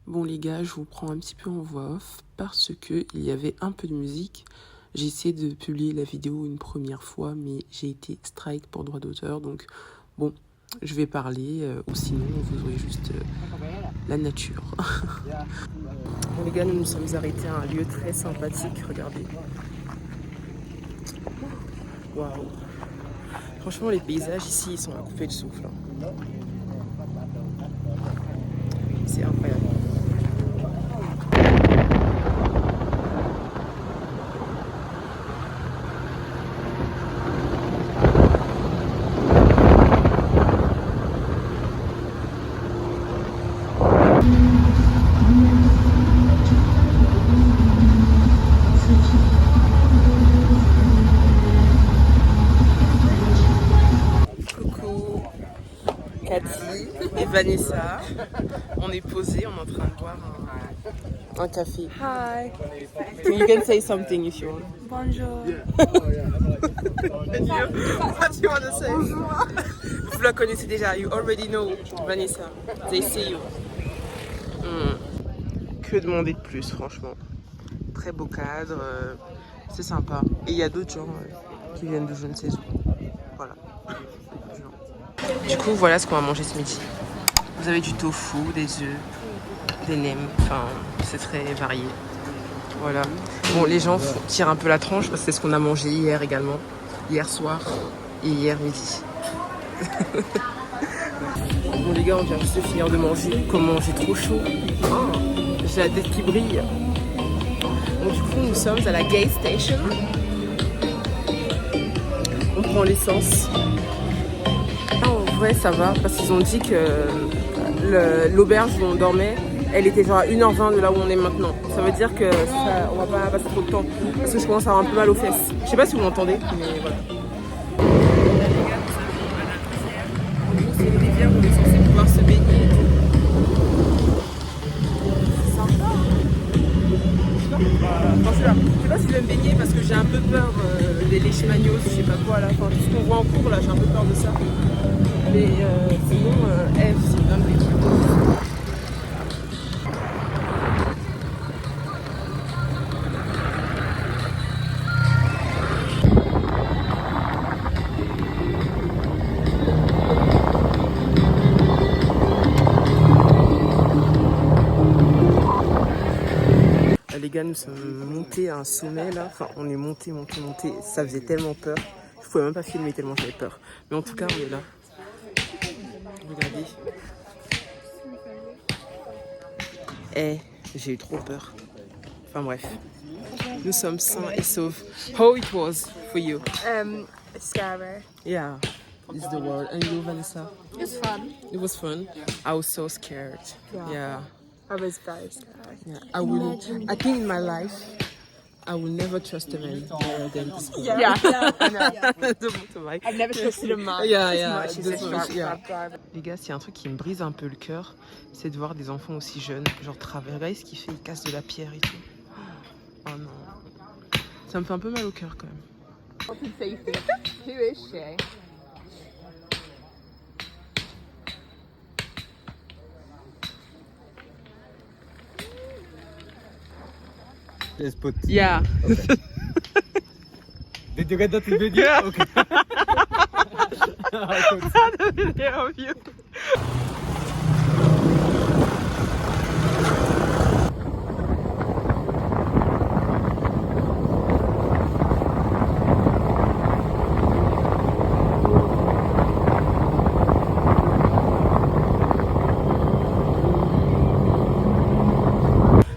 Bon les gars, je vous prends un petit peu en voix off parce que il y avait un peu de musique. J'ai essayé de publier la vidéo une première fois, mais j'ai été strike pour droit d'auteur. Donc bon, je vais parler, ou sinon vous aurez juste la nature. Bon les gars, nous nous sommes arrêtés à un lieu très sympathique, regardez. Waouh. Franchement les paysages ici, ils sont à couper le souffle. C'est incroyable. Cathy et Vanessa, on est posés, on est en train de boire un café. Hi. You can say something if you want. Bonjour. And you? What do you want to say? Bonjour. Vous la connaissez déjà, you already know Vanessa. They see you. Que demander de plus, franchement. Très beau cadre, c'est sympa. Et il y a d'autres gens qui viennent de je ne sais où. Voilà. Du coup, voilà ce qu'on va manger ce midi. Vous avez du tofu, des œufs, des nems, enfin, c'est très varié. Voilà. Bon, les gens tirent un peu la tranche parce que c'est ce qu'on a mangé hier également. Hier soir et hier midi. Bon, les gars, on vient juste de finir de manger. Comment j'ai trop chaud. Oh, j'ai la tête qui brille. Bon, du coup, nous sommes à la Gay Station. On prend l'essence. En vrai ça va parce qu'ils ont dit que l'auberge où on dormait, elle était genre à 1h20 de là où on est maintenant. Ça veut dire que ça, on va pas passer trop de temps parce que je commence à avoir un peu mal aux fesses. Je sais pas si vous m'entendez, mais voilà. C'est une rivière où on est censé pouvoir se baigner. C'est sympa. Je sais pas si je vais me baigner parce que j'ai un peu peur des leishmanioses, je sais pas quoi là. Enfin, tout ce qu'on voit en cours là, j'ai un peu peur de ça. Mais sinon, Eve, c'est une dinguerie. Les gars, nous sommes montés à un sommet là. Enfin, on est monté. Ça faisait tellement peur. Je pouvais même pas filmer tellement j'avais peur. Mais en tout cas, on est là. Regardez. J'ai eu trop peur. Enfin bref. Nous sommes sains et saufs. How it was for you? Scary. Yeah. It's the word. And you, Vanessa? It was fun. It was fun. I was so scared. Yeah. I was very scared. Yeah. I think in my life, I will never trust a man more than this one. Yeah, I know. The motorbike. I've never trusted a man Yeah, as much as a sharp yeah. cab driver. Les gars, s'il y a un truc qui me brise un peu le cœur, c'est de voir des enfants aussi jeunes, genre travailler. Regardez ce qu'il fait, il casse de la pierre et tout. Oh non. Ça me fait un peu mal au cœur quand même. Who is she? Just put. Yeah. Okay. Did you get that video? Yeah. Okay. The video of you.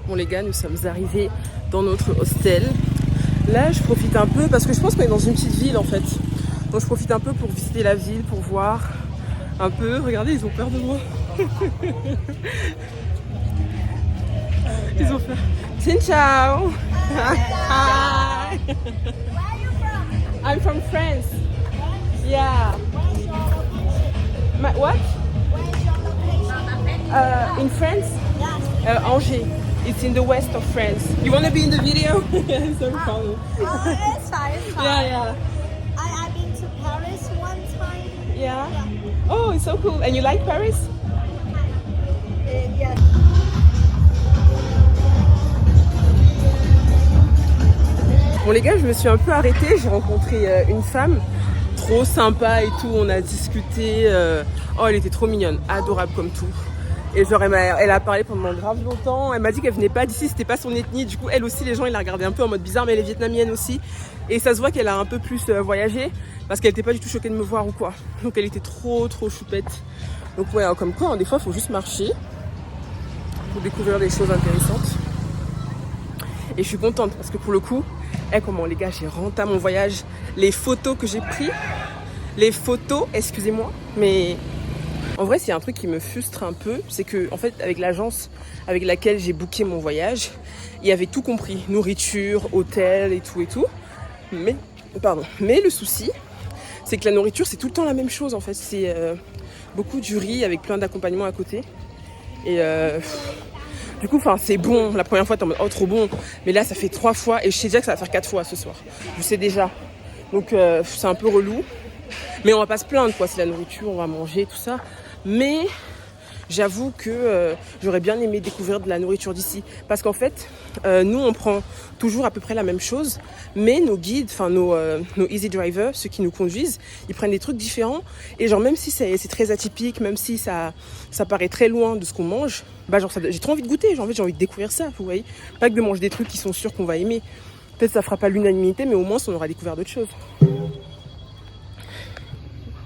Bon les gars, nous sommes arrivés dans notre hostel. Là, je profite un peu parce que je pense qu'on est dans une petite ville en fait. Donc je profite un peu pour visiter la ville, pour voir un peu. Regardez, ils ont peur de moi. Ils ont peur. Xin ciao. Hi. Where are you from? I'm from France. Yeah. What? Where's your location? In France? Yes. Angers. It's in the west of France. You want to be in the video? Yes, no problem. It's fine, it's fine. Yeah. I've been to Paris one time. Yeah. Oh, it's so cool. And you like Paris? Yes. Bon les gars, je me suis un peu arrêtée, j'ai rencontré une femme trop sympa et tout, on a discuté, oh elle était trop mignonne, adorable comme tout. Et genre elle a parlé pendant grave longtemps, elle m'a dit qu'elle venait pas d'ici, c'était pas son ethnie, du coup elle aussi les gens ils la regardaient un peu en mode bizarre, mais elle est vietnamienne aussi. Et ça se voit qu'elle a un peu plus voyagé, parce qu'elle était pas du tout choquée de me voir ou quoi. Donc elle était trop choupette. Donc ouais, comme quoi, des fois il faut juste marcher pour découvrir des choses intéressantes. Et je suis contente parce que pour le coup, comment les gars, j'ai renté mon voyage, les photos que j'ai pris, excusez-moi, mais en vrai, s'il y a un truc qui me frustre un peu, c'est que en fait, avec l'agence avec laquelle j'ai booké mon voyage, il y avait tout compris, nourriture, hôtel et tout. Mais le souci, c'est que la nourriture, c'est tout le temps la même chose en fait. C'est beaucoup du riz avec plein d'accompagnements à côté. Et du coup, c'est bon. La première fois, t'es en mode oh trop bon. Mais là, ça fait 3 fois et je sais déjà que ça va faire 4 fois ce soir. Je sais déjà. Donc c'est un peu relou. Mais on va pas se plaindre quoi. C'est la nourriture, on va manger tout ça. Mais j'avoue que j'aurais bien aimé découvrir de la nourriture d'ici. Parce qu'en fait, nous, on prend toujours à peu près la même chose. Mais nos guides, nos easy drivers, ceux qui nous conduisent, ils prennent des trucs différents. Et genre, même si c'est très atypique, même si ça paraît très loin de ce qu'on mange, j'ai trop envie de goûter. J'ai envie de découvrir ça, vous voyez. Pas que de manger des trucs qui sont sûrs qu'on va aimer. Peut-être que ça fera pas l'unanimité, mais au moins, on aura découvert d'autres choses.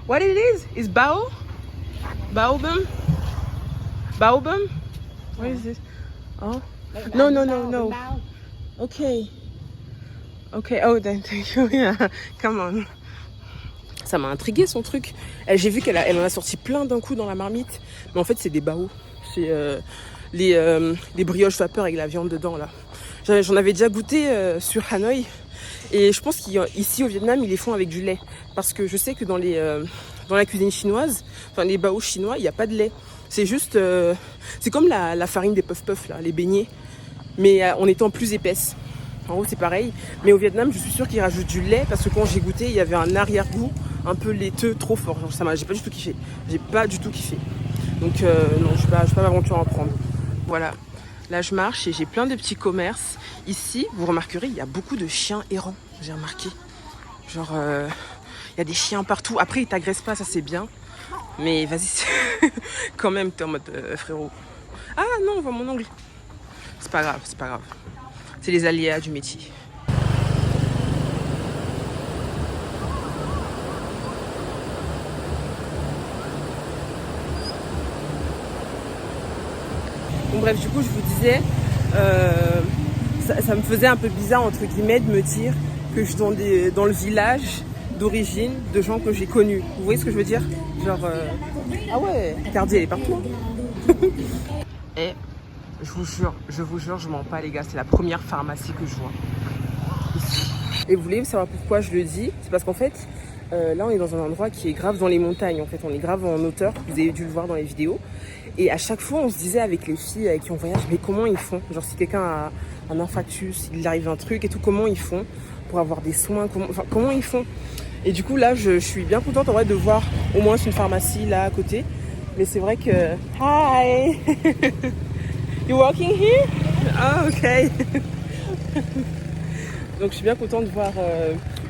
What it is bao? Baobam? Baobam? What is this? Oh. No. Okay. Oh, then thank you. Yeah. Come on. Ça m'a intrigué son truc. J'ai vu qu'elle en a sorti plein d'un coup dans la marmite. Mais en fait, c'est des bao. C'est les brioches vapeur avec la viande dedans, là. J'en avais déjà goûté sur Hanoï. Et je pense qu'ici au Vietnam, ils les font avec du lait. Parce que je sais que dans la cuisine chinoise, les bao chinois, il n'y a pas de lait. C'est juste... c'est comme la farine des puff-puff, là, les beignets. Mais en étant plus épaisse. En gros, c'est pareil. Mais au Vietnam, je suis sûre qu'ils rajoutent du lait. Parce que quand j'ai goûté, il y avait un arrière-goût un peu laiteux, trop fort. J'ai pas du tout kiffé. Donc non, je vais pas m'aventurer à en prendre. Voilà. Là, je marche et j'ai plein de petits commerces. Ici, vous remarquerez, il y a beaucoup de chiens errants. J'ai remarqué. Genre, il y a des chiens partout. Après, ils t'agressent pas, ça c'est bien. Mais vas-y, quand même, t'es en mode frérot. Ah non, on voit mon ongle. C'est pas grave. C'est les aléas du métier. Bon bref, du coup, je vous disais, ça me faisait un peu bizarre, entre guillemets, de me dire que je suis dans le village d'origine de gens que j'ai connus. Vous voyez ce que je veux dire? Genre, ah ouais, Cardi, elle est partout. Et je vous jure, je mens pas les gars, c'est la première pharmacie que je vois ici. Et vous voulez savoir pourquoi je le dis? C'est parce qu'en fait, là on est dans un endroit qui est grave dans les montagnes, en fait, on est grave en hauteur, vous avez dû le voir dans les vidéos. Et à chaque fois, on se disait avec les filles avec qui on voyage, mais comment ils font? Genre si quelqu'un a un infarctus, il arrive un truc et tout, comment ils font pour avoir des soins? Comment ils font? Et du coup, là, je suis bien contente en vrai de voir au moins une pharmacie là à côté. Mais c'est vrai que... Hi! You working here? Ah, ok. Donc je suis bien contente de voir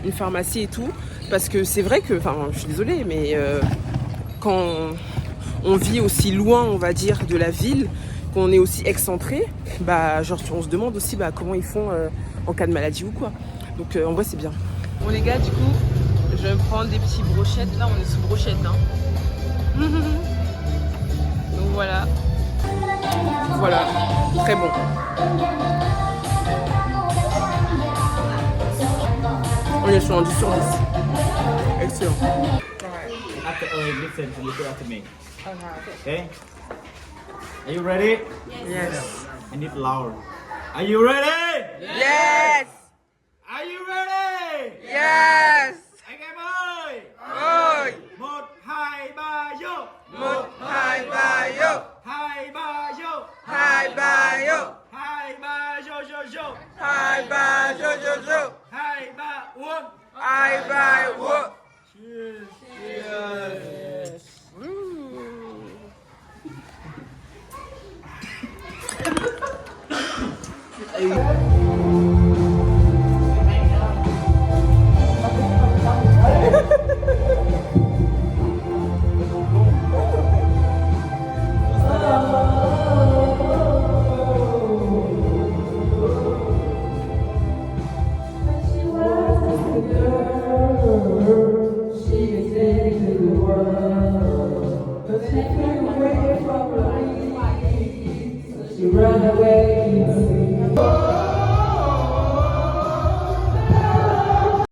une pharmacie et tout. Parce que c'est vrai que... Enfin, je suis désolée, mais quand on vit aussi loin, on va dire, de la ville, qu'on est aussi excentré, genre on se demande aussi comment ils font en cas de maladie ou quoi. Donc en vrai c'est bien. Bon les gars, du coup, je vais me prendre des petits brochettes. Là on est sous brochette, hein. Donc voilà. Voilà, très bon. On est sur un 10 sur 10. Excellent. Listen, look after me. Okay. Are you ready? Yes. I need louder. Are you ready? Yes. Are you ready? Yes. Anh em ơi! Ôi. 1, 2, 3, vô! 1, 2, 3, vô. 2, 3, vô! 2, 3, vô. 2, 3, vô! 2, 3, vô. 2, 3, uống! 2, 3, uống. Cheers! Run away,